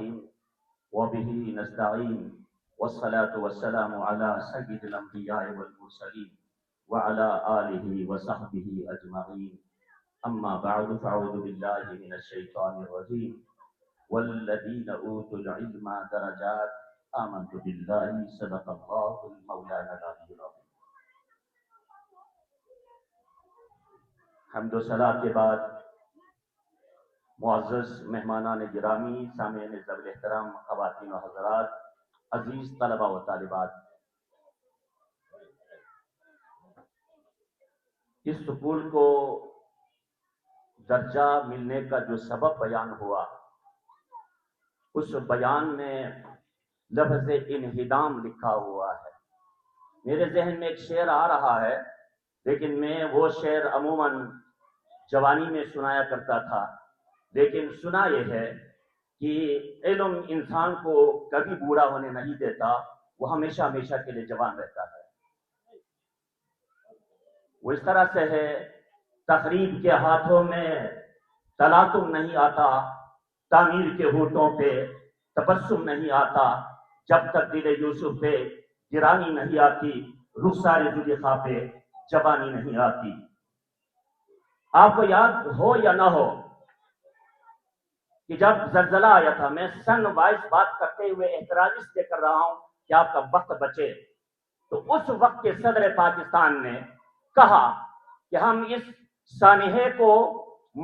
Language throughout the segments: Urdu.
الرحيم وبه نستعين والصلاة والسلام على سيد الأنبياء والمرسلين وعلى آله وصحبه أجمعين أما بعد فأعوذ بالله من الشيطان الرجيم والذين أوتوا العلم درجات آمنت بالله صدق الله المولانا العلي العظيم. حمد و ثنا کے بعد معزز مہمانان گرامی، سامعین ذوی احترام، خواتین و حضرات، عزیز طلبہ و طالبات، اس سکول کو درجہ ملنے کا جو سبب بیان ہوا، اس بیان میں لفظ انہدام لکھا ہوا ہے. میرے ذہن میں ایک شعر آ رہا ہے، لیکن میں وہ شعر عموماً جوانی میں سنایا کرتا تھا. لیکن سنا یہ ہے کہ علم انسان کو کبھی بوڑھا ہونے نہیں دیتا، وہ ہمیشہ ہمیشہ کے لیے جوان رہتا ہے. وہ اس طرح سے ہے، تقریب کے ہاتھوں میں تلاطم نہیں آتا، تعمیر کے ہونٹوں پہ تبسم نہیں آتا، جب تک دل یوسف پہ گرانی نہیں آتی، رخسار زلیخا پہ جوانی نہیں آتی. آپ کو یاد ہو یا نہ ہو کہ جب زلزلہ آیا تھا، میں سن وائز بات کرتے ہوئے احتراج اس لیے کر رہا ہوں کہ آپ کا وقت بچے، تو اس وقت کے صدر پاکستان نے کہا کہ ہم اس سانحے کو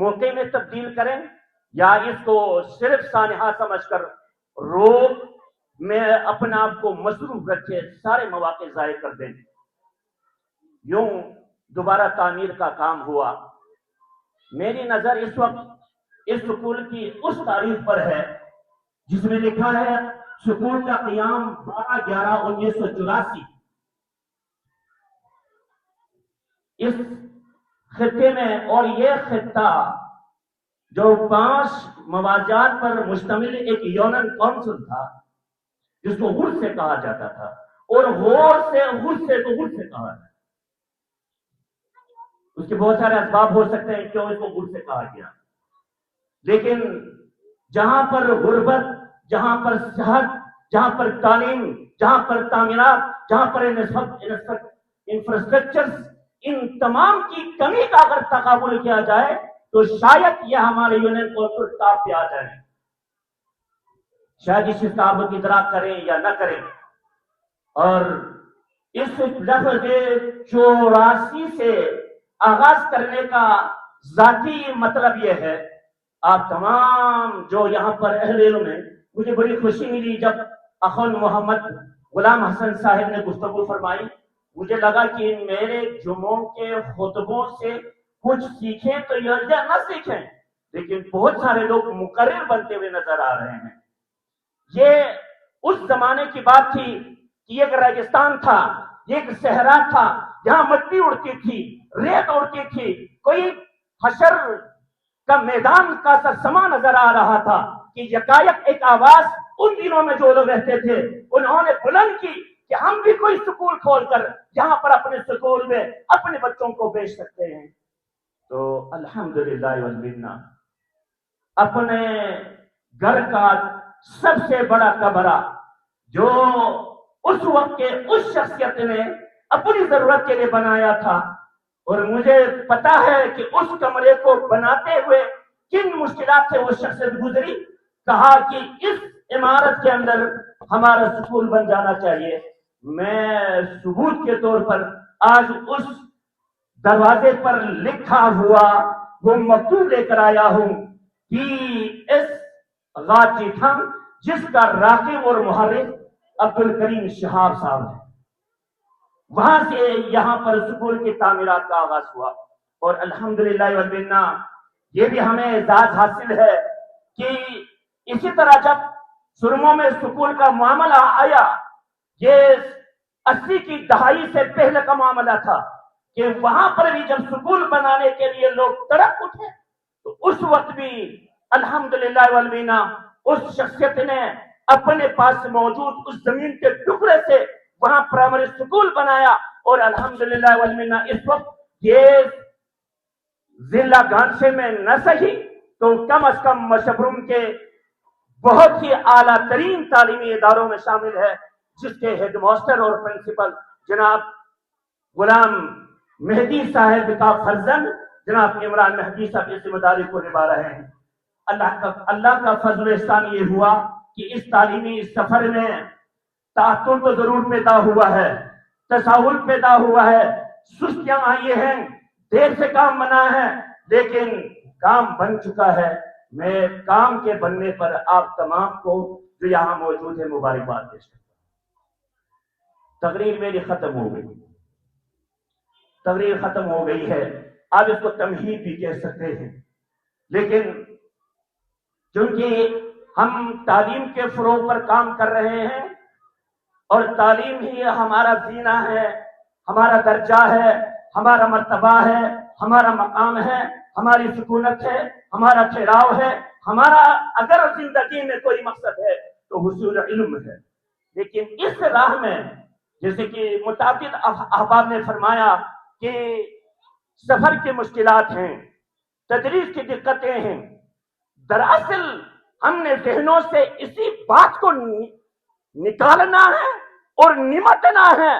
موقع میں تبدیل کریں یا اس کو صرف سانحہ سمجھ کر روز میں اپنے آپ کو مصروف رکھے، سارے مواقع ضائع کر دیں. یوں دوبارہ تعمیر کا کام ہوا. میری نظر اس وقت اس سکول کی اس تاریخ پر ہے جس میں لکھا ہے سکول کا قیام 12/11/1984. اس خطے میں، اور یہ خطہ جو 5 مواضعات پر مشتمل ایک یونین کونسل تھا جس کو غر سے کہا جاتا تھا، اور غور سے غر سے تو غر سے کہا جاتا. اس کے بہت سارے اسباب ہو سکتے ہیں کیوں اس کو غر سے کہا گیا، لیکن جہاں پر غربت، جہاں پر صحت، جہاں پر تعلیم، جہاں پر تعمیرات، جہاں پر انفراسٹرکچر، ان تمام کی کمی کا اگر تقابل کیا جائے تو شاید یہ ہمارے یونین کونسل ٹاپ پہ آ جائیں. شاید اس کتاب کی ادراک کریں یا نہ کریں. اور اس لفظ 84 سے آغاز کرنے کا ذاتی مطلب یہ ہے، آپ تمام جو یہاں پر اہل علم ہیں، مجھے بڑی خوشی ملی جب اخوان محمد غلام حسن صاحب نے گفتگو فرمائی. مجھے لگا کہ میرے جمعوں کے خطبوں سے کچھ سیکھیں تو یا نہ سیکھیں، لیکن بہت سارے لوگ مقرر بنتے ہوئے نظر آ رہے ہیں. یہ اس زمانے کی بات تھی کہ ایک ریگستان تھا، ایک صحرا تھا، جہاں مٹی اڑتی تھی، ریت اڑتی تھی، کوئی حشر کا میدان کا سا سما نظر آ رہا تھا کہ یکایک ایک آواز ان دنوں میں جو لوگ رہتے تھے انہوں نے بلند کی کہ ہم بھی کوئی سکول کھول کر یہاں پر اپنے سکول میں اپنے بچوں کو بھیج سکتے ہیں. تو الحمدللہ والمنہ اپنے گھر کا سب سے بڑا کمرہ جو اس وقت کے اس شخصیت نے اپنی ضرورت کے لیے بنایا تھا، اور مجھے پتا ہے کہ اس کمرے کو بناتے ہوئے کن مشکلات سے وہ شخصیت گزری. کہا کہ اس عمارت کے اندر ہمارا سکول بن جانا چاہیے. میں ثبوت کے طور پر آج اس دروازے پر لکھا ہوا وہ مکتوب لے کر آیا ہوں کہ اس غاچی تھم جس کا راکب اور محرک عبدالکریم شہاب صاحب ہے. وہاں سے یہاں پر سکول کی تعمیرات کا آغاز ہوا، اور الحمدللہ والمنہ یہ بھی ہمیں اعزاز حاصل ہے کہ اسی طرح جب سرموں میں سکول کا معاملہ آیا، یہ 80 کی دہائی سے پہلے کا معاملہ تھا کہ وہاں پر بھی جب سکول بنانے کے لیے لوگ تڑپ اٹھے تو اس وقت بھی الحمدللہ والمنہ اس شخصیت نے اپنے پاس موجود اس زمین کے ٹکڑے سے وہاں پرائمری سکول بنایا. اور الحمدللہ والمنہ اس وقت یہ ضلع گانچے میں نہ صحیح تو کم از کم مشبرم کے بہت ہی اعلیٰ ترین تعلیمی اداروں میں شامل ہے، جس کے ہیڈ ماسٹر اور پرنسپل جناب غلام مہدی صاحب کا فرزند جناب عمران مہدی صاحب اس ذمہ داری کو نبھا رہے ہیں۔ اللہ کا فضل و احسان یہ ہوا کہ اس تعلیمی سفر میں تعطل تو ضرور پیدا ہوا ہے، تساہل پیدا ہوا ہے، سستیاں آئی ہیں، دیر سے کام بنا ہے، لیکن کام بن چکا ہے۔ میں کام کے بننے پر آپ تمام کو جو یہاں موجود ہے مبارکباد پیش کرتا ہوں۔ تقریر میری ختم ہو گئی، تقریر ختم ہو گئی ہے، آپ اس کو تمہید بھی کہہ سکتے ہیں، لیکن چونکہ ہم تعلیم کے فروغ پر کام کر رہے ہیں اور تعلیم ہی ہمارا زینہ ہے، ہمارا درجہ ہے، ہمارا مرتبہ ہے، ہمارا مقام ہے، ہماری سکونت ہے، ہمارا ٹھہراؤ ہے، ہمارا اگر زندگی میں کوئی مقصد ہے تو حصول علم ہے۔ لیکن اس راہ میں جیسے کہ متعدد احباب نے فرمایا کہ سفر کی مشکلات ہیں، تدریس کی دقتیں ہیں، دراصل ہم نے ذہنوں سے اسی بات کو نکالنا ہے اور نمٹنا ہے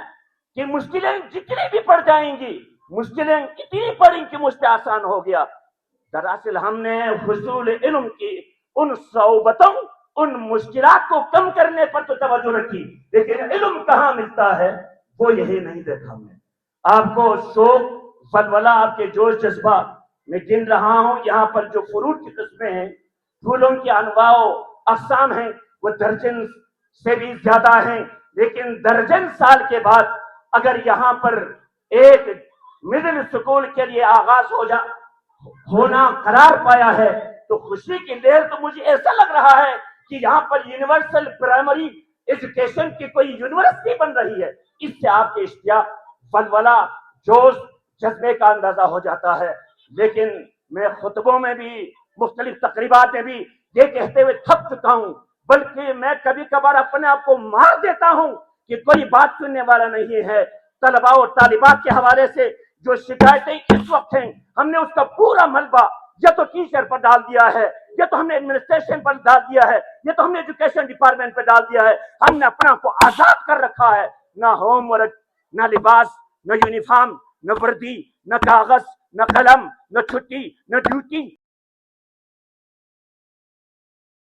کہ مشکلیں جتنی بھی پڑ جائیں گی، مشکلیں اتنی پڑیں کہ مجھ پہ آسان ہو گیا۔ دراصل ہم نے حصول علم کی ان صعوبتوں، ان مشکلات کو کم کرنے پر تو توجہ رکھی، لیکن علم کہاں ملتا ہے وہ یہی نہیں دیکھا ہم نے۔ آپ کو شوق ولولہ، آپ کے جوش جذبہ میں گن رہا ہوں، یہاں پر جو فروٹ کی قسمیں ہیں، پھولوں کی انواع و اقسام ہیں، وہ درجن سے بھی زیادہ ہیں، لیکن درجن سال کے بعد اگر یہاں پر ایک مڈل اسکول کے لیے آغاز ہونا قرار پایا ہے تو خوشی کی لہر تو مجھے ایسا لگ رہا ہے کہ یہاں پر یونیورسل پرائمری ایجوکیشن کی کوئی یونیورسٹی بن رہی ہے۔ اس سے آپ کے اشتیاق، ولولہ، جوش، جذبے کا اندازہ ہو جاتا ہے۔ لیکن میں خطبوں میں بھی، مختلف تقریبات میں بھی یہ کہتے ہوئے تھک چکا ہوں، بلکہ میں کبھی کبھار اپنے آپ کو مار دیتا ہوں کہ کوئی بات سننے والا نہیں ہے۔ طلباء اور طالبات کے حوالے سے جو شکایتیں اس وقت ہیں، ہم نے اس کا پورا ملبہ یا تو ٹیچر پر ڈال دیا ہے، یا تو ہم نے ایڈمنسٹریشن پر ڈال دیا ہے، یا تو ہم نے ایجوکیشن ڈپارٹمنٹ پہ ڈال دیا ہے۔ ہم نے اپنا کو آزاد کر رکھا ہے، نہ ہوم ورک، نہ لباس، نہ یونیفارم، نہ وردی، نہ کاغذ، نہ قلم، نہ چھٹی، نہ ڈیوٹی۔